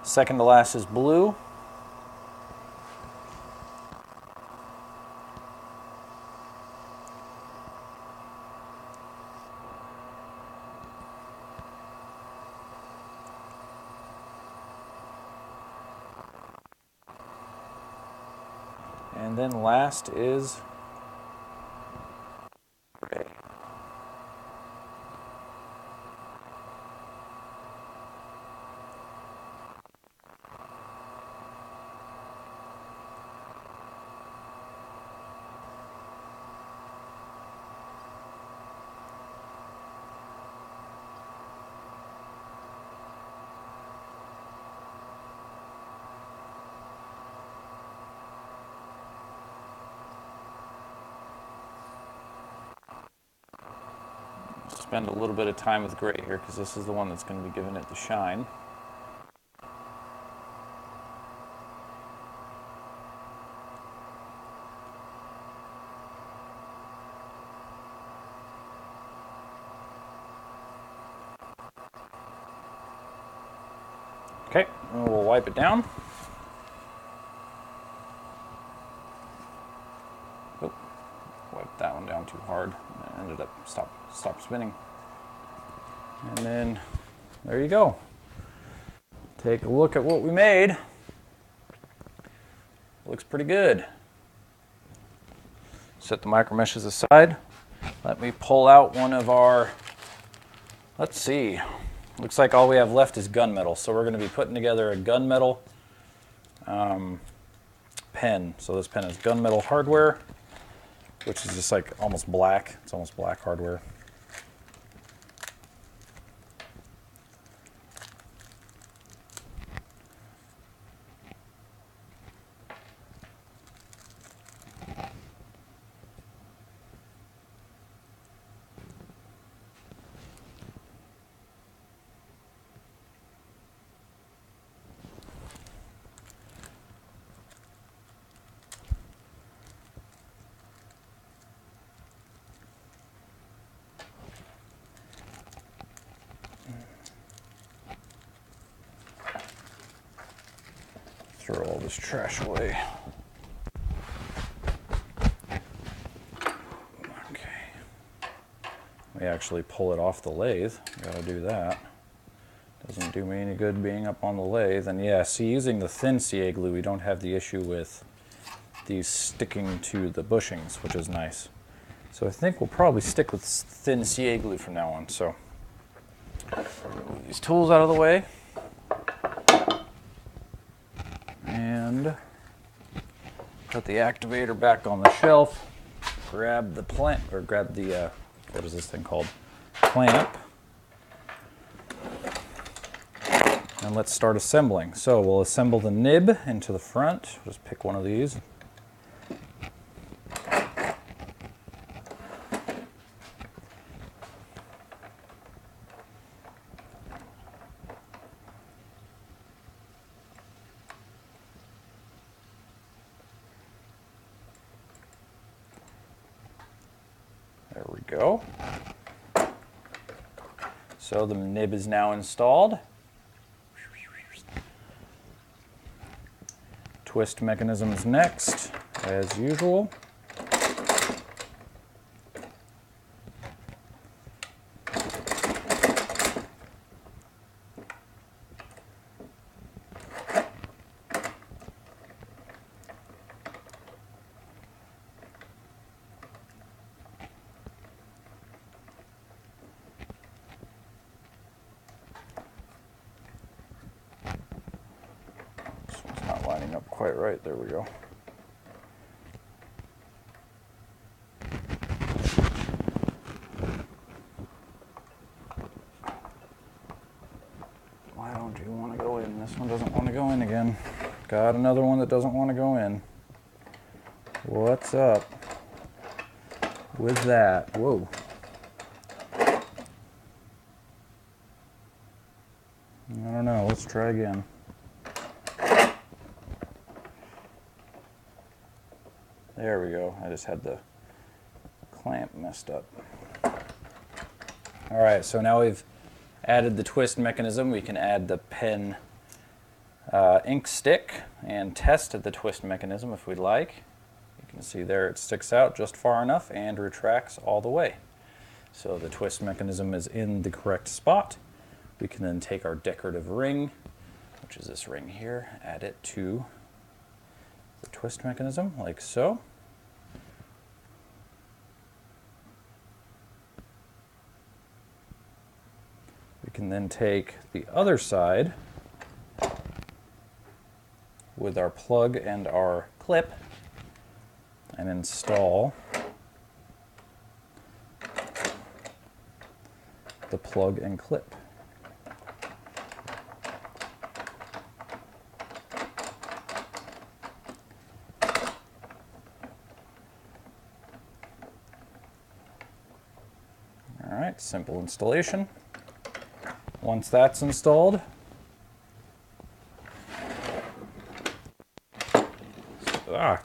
Second to last is blue. And then last is gray. Spend a little bit of time with gray here because this is the one that's going to be giving it the shine. Okay, and we'll wipe it down. Oh, wiped that one down too hard. It ended up stop spinning. And then there you go. Take a look at what we made. Looks pretty good. Set the micro meshes aside. Let me pull out one of our, let's see. Looks like all we have left is gunmetal. So we're going to be putting together a gunmetal pen. So this pen is gunmetal hardware, which is just like almost black. It's almost black hardware. Throw all this trash away. Okay. We actually pull it off the lathe. Gotta do that. Doesn't do me any good being up on the lathe. And yeah, see, using the thin CA glue, we don't have the issue with these sticking to the bushings, which is nice. So I think we'll probably stick with thin CA glue from now on. So move these tools out of the way. And put the activator back on the shelf. Grab the plant, or grab the, what is this thing called? Clamp. And let's start assembling. So we'll assemble the nib into the front. Just pick one of these. There we go. So the nib is now installed. Twist mechanisms next, as usual. Not lining up quite right. There we go. Why don't you want to go in? This one doesn't want to go in again. Got another one that doesn't want to go in. What's up with that? Whoa. Let's try again. There we go. I just had the clamp messed up. All right, so now we've added the twist mechanism. We can add the pen ink stick and test the twist mechanism if we'd like. You can see there it sticks out just far enough and retracts all the way. So the twist mechanism is in the correct spot. We can then take our decorative ring, which is this ring here, add it to the twist mechanism like so. We can then take the other side with our plug and our clip and install the plug and clip. All right, simple installation. Once that's installed,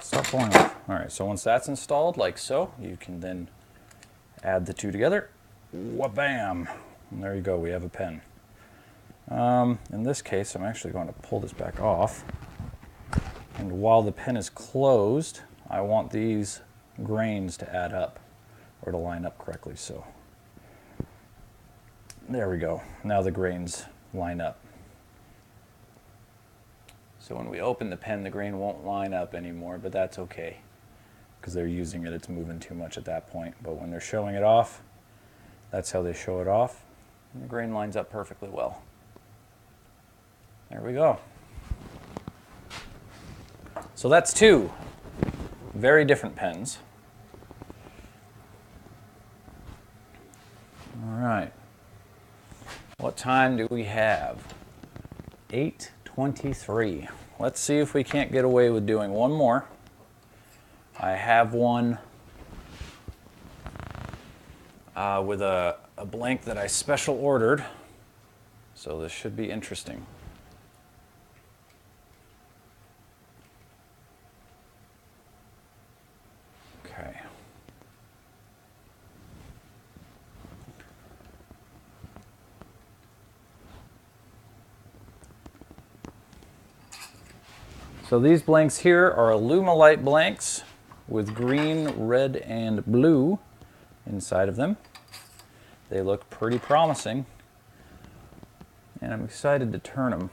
stop falling off. All right, so once that's installed, like so, you can then add the two together. Wha-bam! And there you go, we have a pen. In this case, I'm actually going to pull this back off. And while the pen is closed, I want these grains to add up, or to line up correctly, so. There we go. Now the grains line up. So when we open the pen, the grain won't line up anymore, but that's okay, because they're using it, it's moving too much at that point. But when they're showing it off, that's how they show it off. And the grain lines up perfectly well. There we go. So that's two very different pens. All right. What time do we have? 8:23. Let's see if we can't get away with doing one more. I have one with a blank that I special ordered, so this should be interesting. Okay. So these blanks here are Alumilite blanks with green, red, and blue inside of them. They look pretty promising, and I'm excited to turn them.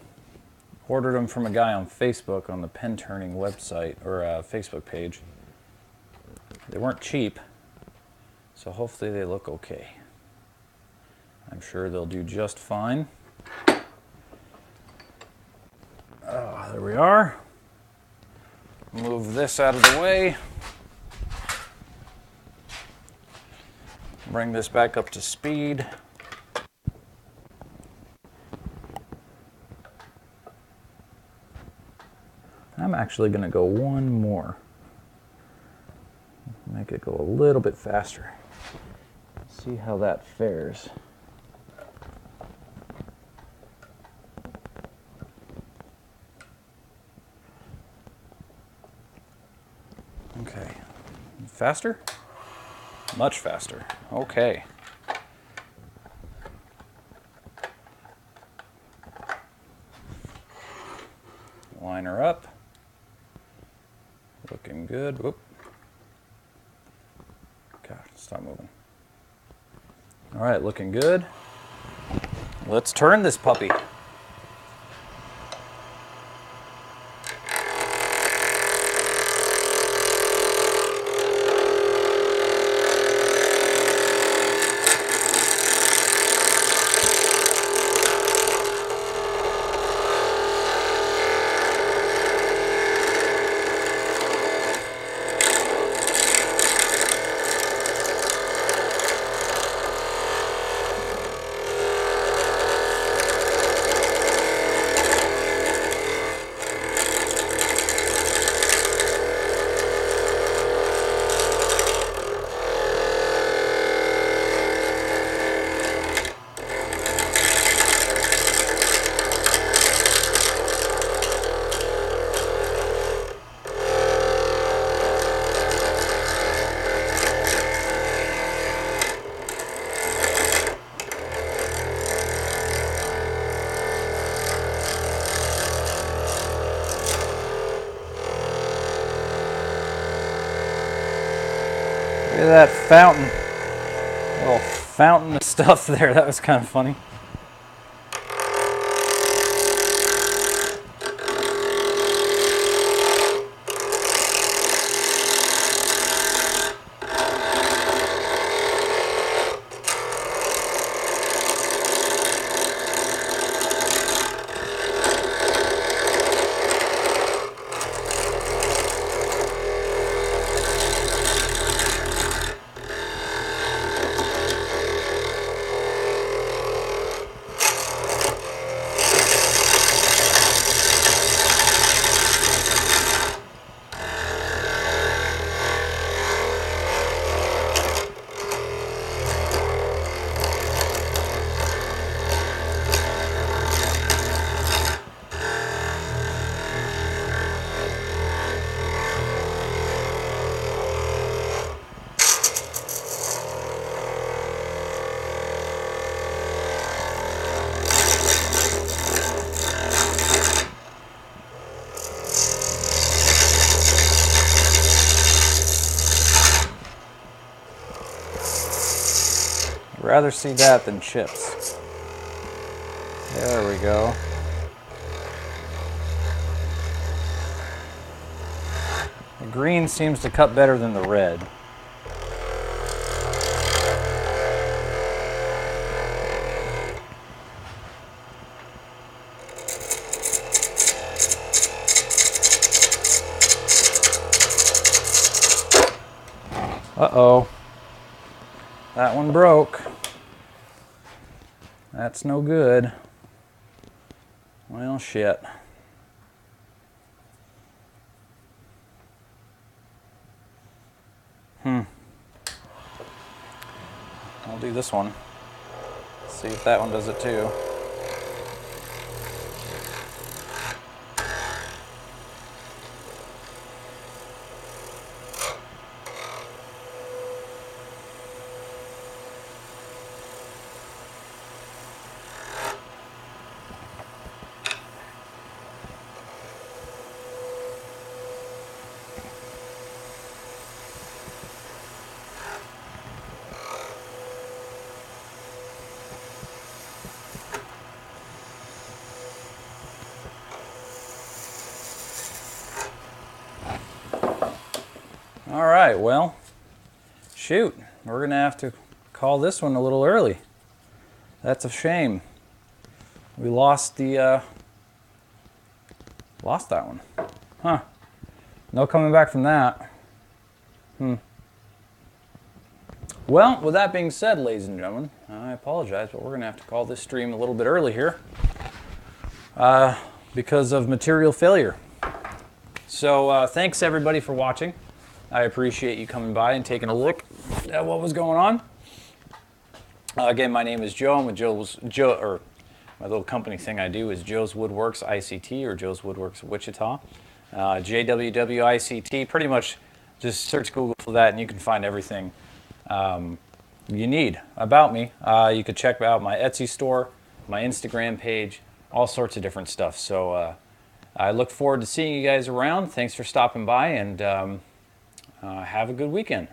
Ordered them from a guy on Facebook on the pen turning website, or Facebook page. They weren't cheap, so hopefully they look okay. I'm sure they'll do just fine. There we are. Move this out of the way. Bring this back up to speed. I'm actually going to go one more. Make it go a little bit faster. See how that fares. Okay. Faster? Much faster. Okay. Line her up. Looking good. Whoop. God, stop moving. All right, looking good. Let's turn this puppy. at that fountain. Little fountain of stuff there. That was kind of funny. Rather see that than chips. There we go. The green seems to cut better than the red. Uh-oh. That one broke. That's no good. Well, shit. I'll do this one. See if that one does it too. All right, well, shoot, we're gonna have to call this one a little early. That's a shame. We lost that one. Huh. No coming back from that. Well, with that being said, ladies and gentlemen, I apologize, but we're gonna have to call this stream a little bit early here because of material failure. So thanks everybody for watching. I appreciate you coming by and taking a look at what was going on. Again, my name is Joe. I'm with my little company thing I do is Joe's Woodworks ICT, or Joe's Woodworks Wichita. JWWICT. Pretty much just search Google for that and you can find everything you need about me. You could check out my Etsy store, my Instagram page, all sorts of different stuff. So I look forward to seeing you guys around. Thanks for stopping by, and have a good weekend.